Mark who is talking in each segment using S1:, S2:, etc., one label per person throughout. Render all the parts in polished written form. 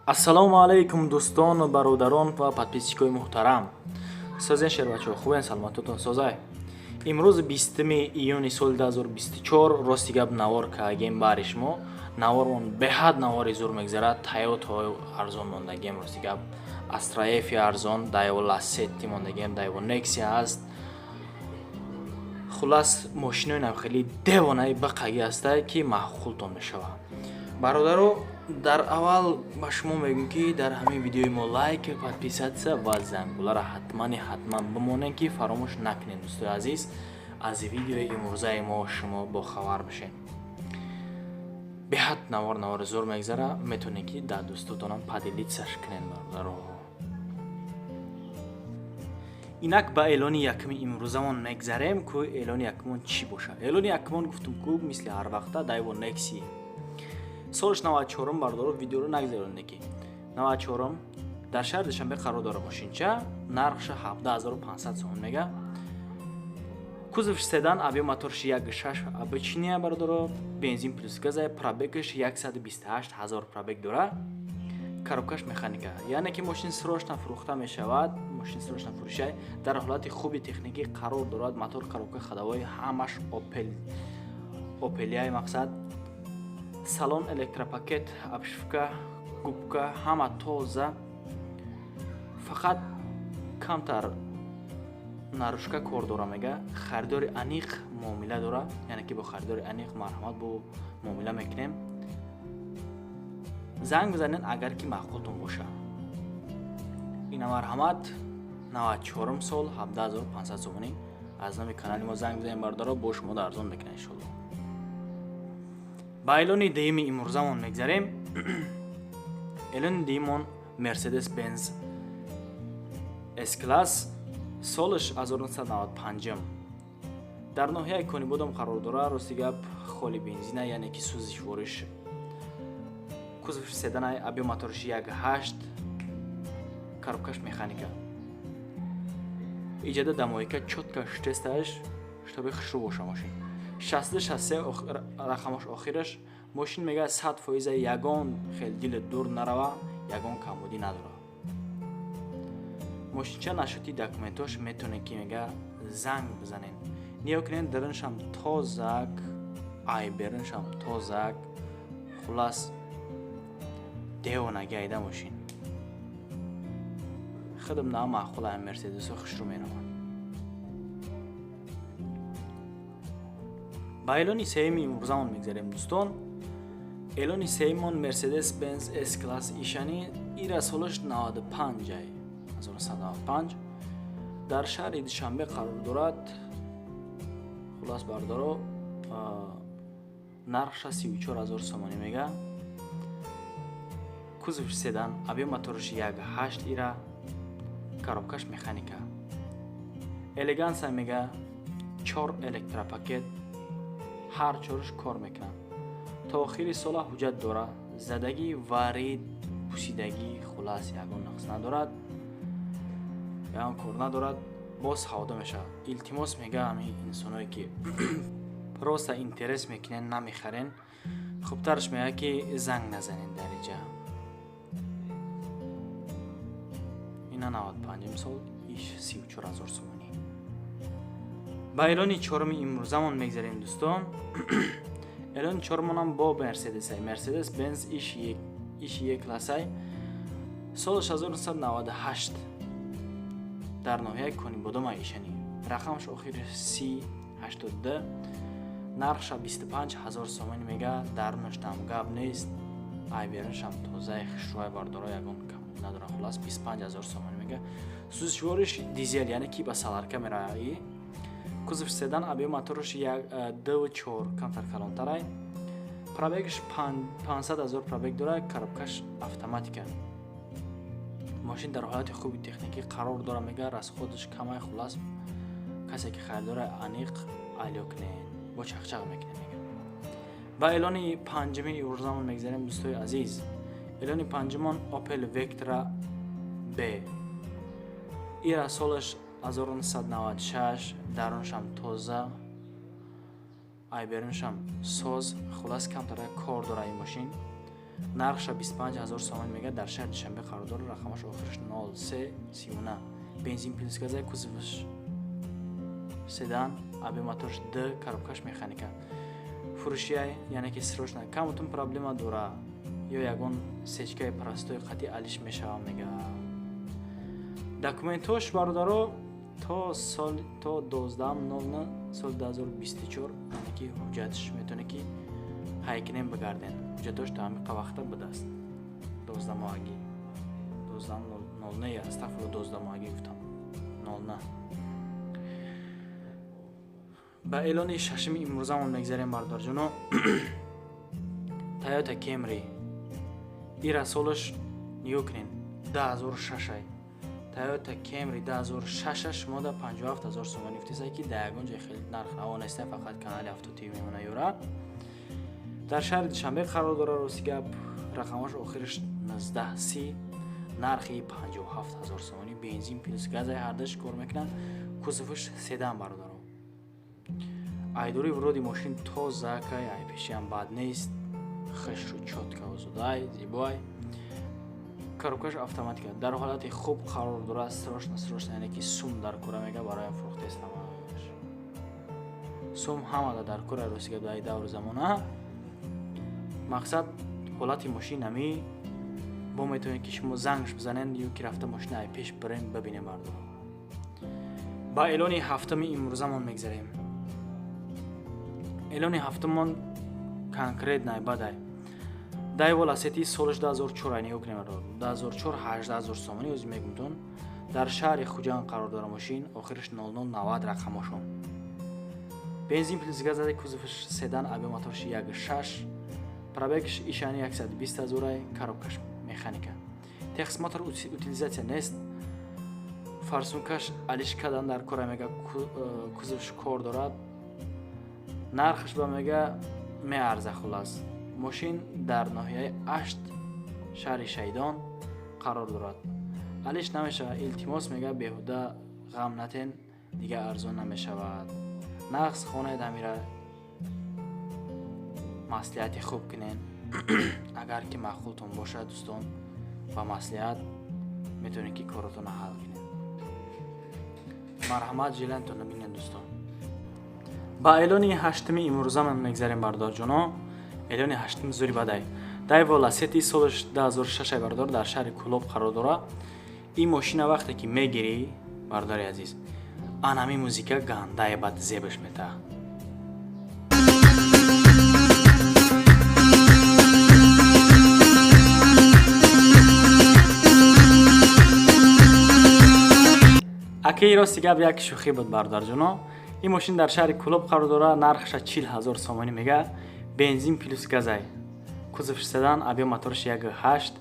S1: ассалому алайкум дӯстону бародарон ва подписчикои муҳтарам. Созен шербачо хубен саломатотон созай. Имрӯз 20 июни соли 2024 рости гап навор кагем бари шумо. Навормон беҳад навори зур мегзарад. Toyota арзон мондагем рости гап. Astra F арзон, Daewoo Lacetti мондагем, Daewoo Nexia аст. Хулас мошинои навхели девонаи бақаги астае ки маъқултон мешава. Бародаро, дар аввал ба шумо мегӯям ки дар ҳамин видеои мо лайк, подписатсия ва зангулара ҳатман бимонед ки фаромӯш накунед. дӯстои азиз, аз видеои имрӯзаи мо шумо бохабар бошед. беҳад навори зур мегзара, метавонед ки дар дӯстотонам падилитсаш кунед. бародаро, инак ба эълони якуми имрӯзамон мегзарем ки эълони якумон чӣ бошад. Эълони якумон гуфтум ки мисли ҳар вақта Daewoo Nexia солиш 94 бардоро видеоро нагзарониде ки 94 дар шаҳри Душанбе қарор дора мошинча, нархша 17500 сомон мега. кузовш седан, авиамоторш 1.6 обычния бардоро, бензин плюс газа, пробегаш 128000 пробег дора. коробкаш механика, яъне ки мошин срочно фурӯхта мешавад, мошин срочно фурӯшай дар ҳолати хуби техникӣ қарор дорад. мотор, коробка, ходовой ҳамаш Opel мақсад, салон электропакет, обшивка, губка ҳама тоза. фақат камтар нарӯшка кор дора мега. харидори аниқ муомила дора, яъне ки бо харидори аниқ марҳамат бо муомила мекунем. занг бизанед агар ки маъқултон боша. ина марҳамат 94 сол 17500 сомонӣ аз номи канали мо занг бизанед бардоро, бо шумо арзон мекунад иншоалло. ба эълони деюми имрӯзамон мегзарем. эълони деюмон Mercedes-Benz S-Class солиш 1995 дар ноҳияи Конибодом қарор дора. рости гап холи бензина, яъне ки сӯзиш вориш. кузовш седанай, авиамоторш 1.8, коробкаш механика. иҷода дамоика чётка тесташ, чтобы хушрӯ боша мошин. 60 рақамаш охираш. мошин мега 100% ягон хел дилет дур нарава, ягон камбудӣ надора. мошинча нашоти документош метавонед ки мега занг бизанед. ниё кунед даруншам тозак, айберуншам тозак. хулас девонаги айда мошин. худам на маъқулай Мерседесо хушрӯ меравад. ба эълони сеюми имрӯзамон мегзарем дӯстон. эълони сеюмон Mercedes-Benz S-Class ишани ира солаш 1995 дар шаҳри Душанбе қарор дорад. хулас бардоро нархша 34000 сомонӣ мега. кузовш седан, авиамоторш 1.8 ира, коробкаш механика. элеганса мега 4 электропакет, ҳар чораш кор мекунад. то охири сола ҳуҷҷат дора. задагӣ, варид, пусидагӣ хулас ягон нақс надорад, ягон кор надорад. боз ҳавода мешавад. илтимос мега ҳамин инсоное ки просто интерес мекунен, намехарен, хубтараш мега ки занг назанед дар иҷа. ина 95 сол иш 34000 сомонӣ. ба эълони чорми имрӯзамон мегзарем дӯстон. эълони чормонам бо Mercedes-Benz иш E-классай солаш 1998 дар ноҳияи Конибодом ишани. рақамш охири 382, нархша 25000 сомонӣ мега. дарунашам гап нест, айберуншам тозаи хушрӯи бардоро, ягон камбуд надора. хулас 25000 сомонӣ мега. сӯзишвориш дизел, яъне ки ба саларка меравӣ. кузовш седан, авиамоторш 2.4 камтар калонтарай. пробегш 500000 пробег дора. коробкаш автоматика. мошин дар ҳолати хуби техникӣ қарор дора мега. расходаш камай. хулас касе ки харидори аниқ алёкне бо чақчақ мекуне мега. ба эълони панҷуми имрӯзамон мегзарем дӯстои азиз. эълони панҷумон Opel Vectra B. ира солаш 1996, даруншам тоза, айберуншам соз. хулас камтара кор дора ин мошин. нархша 25000 сомон мега. дар шаҳри Душанбе қарор дорад. рақамаш охираш 0339. бензин плюс газай, кузоваш седан, аби моторш д, коробкаш механика. фурӯшияй яъне ки срочна камутун проблема дора ё ягон сечкаи простои қатъи алиш мешава мега. документош бародаро то сол то 12/09 соли 2024 яъне ки ҳуҷҷатш метавонад ки ҳайкинем бигарден. ҳуҷҷатош то ҳамин вақта будааст. 12 моҳагӣ 12/09 астағфируллоҳ 12 моҳагӣ гуфтам 09. ба эълони шашми имрӯзамон мегзарем бардорҷоно. Toyota Camry ира солаш нигоҳ кунед 2006. Toyota Camry 2006 шумо да 57000 сомон гуфтесай ки дар ягон ҷой хеле нарх наво нест, фақат канали Авто ТВ мемона ёра. дар шаҳри Душанбе қарор дорад. рости гап рақамаш охираш 1930, нархи 57000 сомонӣ, бензин плюс газай ҳардаш кор мекунад. кузоваш седан бародаро. айдори вуруди мошин тозакай, айпешиам бад нест, хешру чотка озудай зибой. коробкаш автоматика дар ҳолати хуб қарор дорад. срочна яъне ки сум дар кора мега бароям фурӯхтестам. сум ҳамада дар кора росига дар давр замона. мақсад ҳолати мошинами бо метавонед ки шумо зангш бизанен ё ки рафта мошина ай пеш бирем бибинем бардор. ба эълони ҳафтами имрӯзамон мегзарем. эълони ҳафтамон конкрет найбадай. Дайвол асети солаш 2004 нигоҳ кунем. 2004 18000 сомонӣ o'zi мегумтон. дар шаҳри Хуҷанд қарор дорад мошин, охираш 0090 рақамашон. бензин плюс газади кузоваш седан, аби моторш 1.6, пробегш ишани 120000, коробкаш механика. Техс мотор утилизация нест. фарсункаш алишкадан дар кора мега, кузовш кор дорад. нархш ба мега меарза хулас. мошин дар ноҳияи 8 шаҳри Шайдон қарор дорад. алиш намешавад. илтимос мега беҳуда ғам натен, дига арзон намешавад. нақс хонаед амира маслиҳати хуб кунен. агар ки маъқултон бошад дӯстон, ба маслиҳат метавонед ки коротона ҳал кунед. марҳамат ҷилантон бинен дӯстон. ба эълони ҳаштами имрӯзамон мегзарем бардорҷоно. эълони ҳаштами зури бадай. Дайвол асети солаш 2006 бардор дар шаҳри Кӯлоб қарор дорад. ин мошина вақте ки мегирӣ бардори азиз, анами музика гандаи бад зебаш мета. акии рости гап як шӯхӣ буд бардорҷоно. ин мошин дар шаҳри Кӯлоб қарор дорад. нархша 40000 сомонӣ мега. бензин плюс газай. кузовш седан, аби моторш 1.8,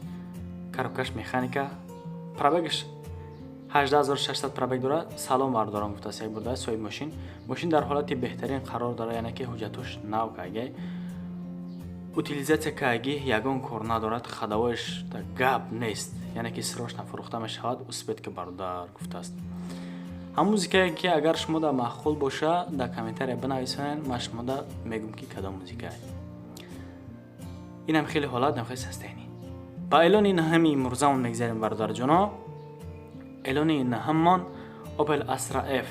S1: коробкаш механика. пробегш 18600 пробег дорад. салом бардорам гуфтаст як бурда соҳиб мошин. мошин дар ҳолати беҳтарин қарор дорад, яъне ки ҳуҷҷатош нав кагай. утилизация каги ягон кор надорад. хадавоиш так гап нест, яъне ки срочна фурӯхта мешавад. успетка бардар гуфтааст. ҳам музикае ки агар шумода маъқул боша дар комментария бинависонед, ман шумода мегум ки кадом музикае. инам хеле ҳолат намехоҳед састаҳини. ба эълони наҳами имрӯзамон мегзарем бардорҷоно. эълони наҳаммон Opel Astra F.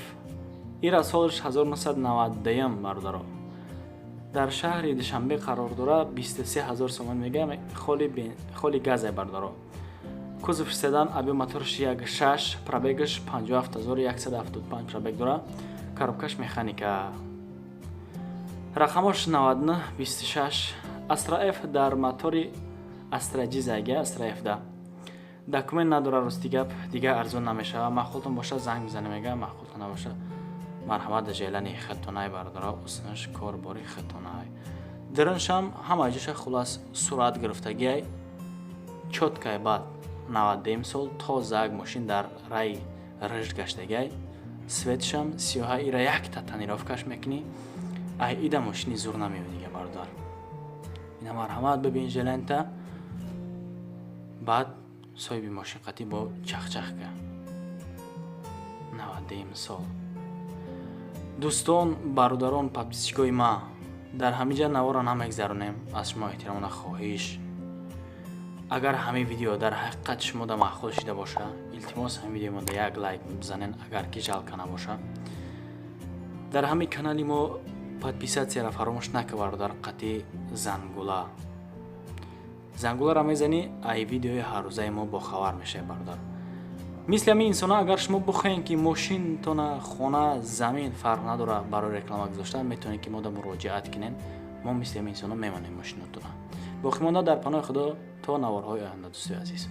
S1: ира солаш 1991 бардоро. дар шаҳри Душанбе қарор дорад. 23000 сомон мега. холи газай бардоро. кузовш седан, аби моторш 1.6, пробегаш 57175 пробег дорад. коробкаш механика. рақамош 9926. Astra F дар мотори Astra G зайга. Astra F да документ надорад. рости гап дига арзон намешава. маъқултон боша занг бизане мега. маъқултон набоша марҳамат да ҷелани хатонай бардора. уснаш кор бори хатонай. драншам ҳама ҷоша хулас сурат гирифтагиай. чоткай бад 90 сол тозаг мошин дар рай рыжд гаштагай. светшам сиёҳа. ира якта танировкаш мекунӣ. ай ида мошини зур намевидига бардор. ина марҳамат бибин ҷеланта. баъд соҳиби мошин қатӣ бо чахчахка 90 сол. дӯстон, бародарон, подписчикои ма, дар ҳамин ҷа навора намегзаронем. аз шумо эҳтиромона хоҳиш اگر همین ویدیو در حقیقت شما دا معقول شده باشه، التماس همین ویدیو ما دا یک لایک بزنین اگر که جالب باشه. در همین کانالی ما подписаться را فراموش نکن برادر. قطعی زنگوله را میزنی، ای ویدیوی هر روزه ما با خبر میشه برادر. مثل همین انسان اگر شما بخواین که ماشین تونه، خانه، زمین فرق نداره برای رکلام گذاشتن، میتونین که ما دا مراجعت کنین. ما مثل همین انسان میمونیم ماشینتون. باقی مانده در پناه خدا تا نوارهای آینده دوستای عزیز.